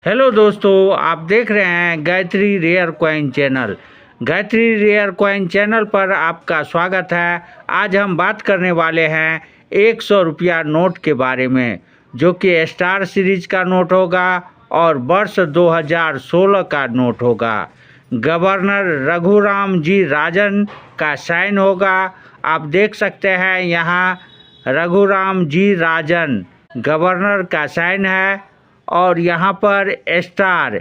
Hello दोस्तों, आप देख रहे हैं Gayatri rare coin channel. Gayatri rare coin channel पर आपका स्वागत है। आज हम बात करने वाले हैं 100 रुपया नोट के बारे में, जो कि स्टार सीरीज का नोट होगा और वर्ष 2016 का नोट होगा। गवर्नर रघुराम जी राजन का साइन होगा। आप देख सकते हैं यहाँ रघुराम जी राजन गवर्नर का साइन है और यहाँ पर स्टार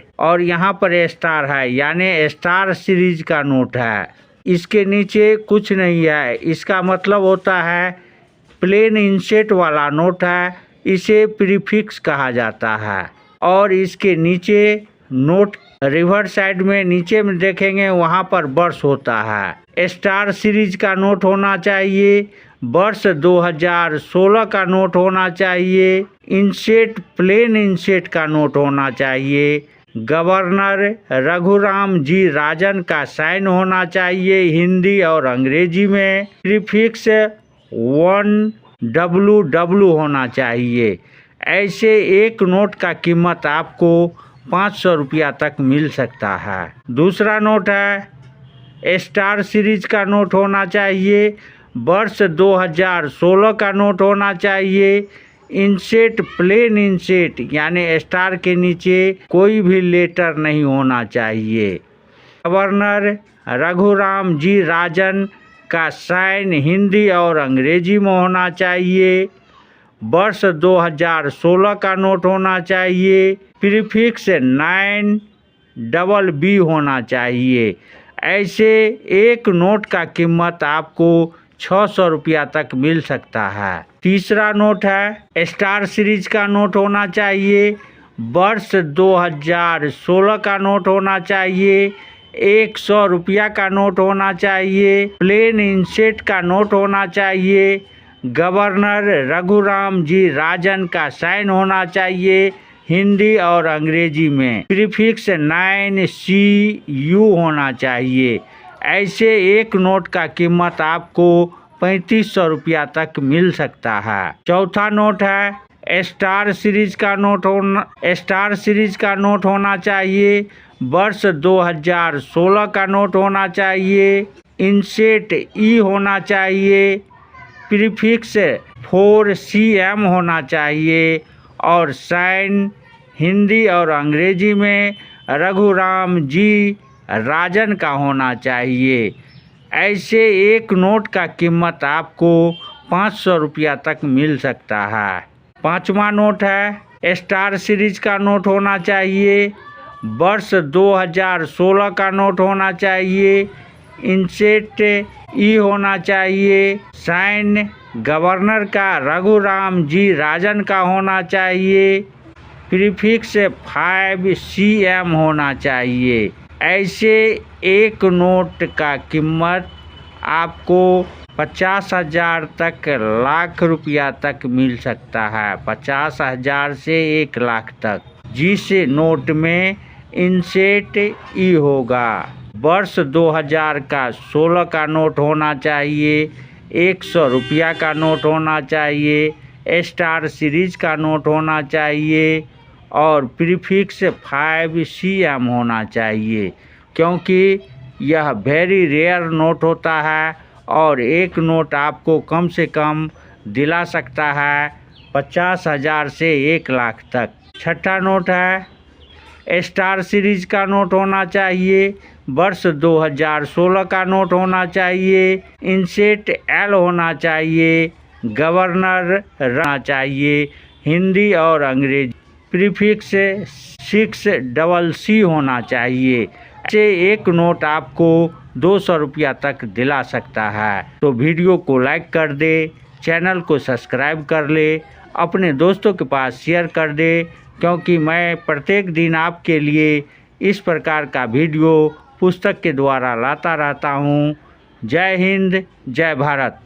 है, यानी स्टार सीरीज का नोट है। इसके नीचे कुछ नहीं है, इसका मतलब होता है प्लेन इंसेट वाला नोट है, इसे प्रीफिक्स कहा जाता है। और इसके नीचे नोट रिवर्स साइड में नीचे में देखेंगे वहाँ पर वर्ष होता है। स्टार सीरीज का नोट होना चाहिए, वर्ष 2016 का नोट होना चाहिए, इंसेट प्लेन इंसेट का नोट होना चाहिए, गवर्नर रघुराम जी राजन का साइन होना चाहिए हिंदी और अंग्रेजी में, प्रीफिक्स 1WW होना चाहिए। ऐसे एक नोट का कीमत आपको 500 रुपया तक मिल सकता है। दूसरा नोट है स्टार सीरीज का नोट होना चाहिए, वर्ष 2016 का नोट होना चाहिए, इंसेट प्लेन इंसेट यानी स्टार के नीचे कोई भी लेटर नहीं होना चाहिए, गवर्नर रघुराम जी राजन का साइन हिंदी और अंग्रेजी में होना चाहिए, वर्ष 2016 का नोट होना चाहिए, प्रीफिक्स 9BB होना चाहिए। ऐसे एक नोट का कीमत आपको 600 रुपया तक मिल सकता है। तीसरा नोट है स्टार सीरीज का नोट होना चाहिए, वर्ष 2016 का नोट होना चाहिए, 100 रुपया का नोट होना चाहिए, प्लेन इंसेट का नोट होना चाहिए, गवर्नर रघुराम जी राजन का साइन होना चाहिए हिंदी और अंग्रेजी में, प्रीफिक्स 9CU होना चाहिए। ऐसे एक नोट का कीमत आपको 3500 रुपया तक मिल सकता है। चौथा नोट है स्टार सीरीज का नोट होना चाहिए, वर्ष 2016 का नोट होना चाहिए, इंसेट E होना चाहिए, प्रीफिक्स 4CM होना चाहिए और साइन हिंदी और अंग्रेजी में रघुराम जी राजन का होना चाहिए। ऐसे एक नोट का कीमत आपको 500 रुपया तक मिल सकता है। पांचवा नोट है स्टार सीरीज का नोट होना चाहिए, वर्ष 2016 का नोट होना चाहिए, इंसेट E होना चाहिए, साइन गवर्नर का रघुराम जी राजन का होना चाहिए, प्रीफिक्स 5CM होना चाहिए। ऐसे एक नोट का कीमत आपको 50,000 तक लाख रुपया तक मिल सकता है, 50,000 से 1 लाख तक, जिस नोट में इंसेट E होगा। वर्ष 2016 का नोट होना चाहिए, 100 रुपया का नोट होना चाहिए, स्टार सीरीज का नोट होना चाहिए और प्रीफिक्स 5CM होना चाहिए, क्योंकि यह वेरी रेयर नोट होता है और एक नोट आपको कम से कम दिला सकता है 50,000 से 1 लाख तक। छठा नोट है स्टार सीरीज का नोट होना चाहिए, वर्ष 2016 का नोट होना चाहिए, इंसेट L होना चाहिए, गवर्नर रहना चाहिए हिंदी और अंग्रेजी, प्रीफिक्स 6CC होना चाहिए। ऐसे एक नोट आपको 200 रुपया तक दिला सकता है। तो वीडियो को लाइक कर दे, चैनल को सब्सक्राइब कर ले, अपने दोस्तों के पास शेयर कर दे, क्योंकि मैं प्रत्येक दिन आपके लिए इस प्रकार का वीडियो पुस्तक के द्वारा लाता रहता हूँ। जय हिंद, जय भारत।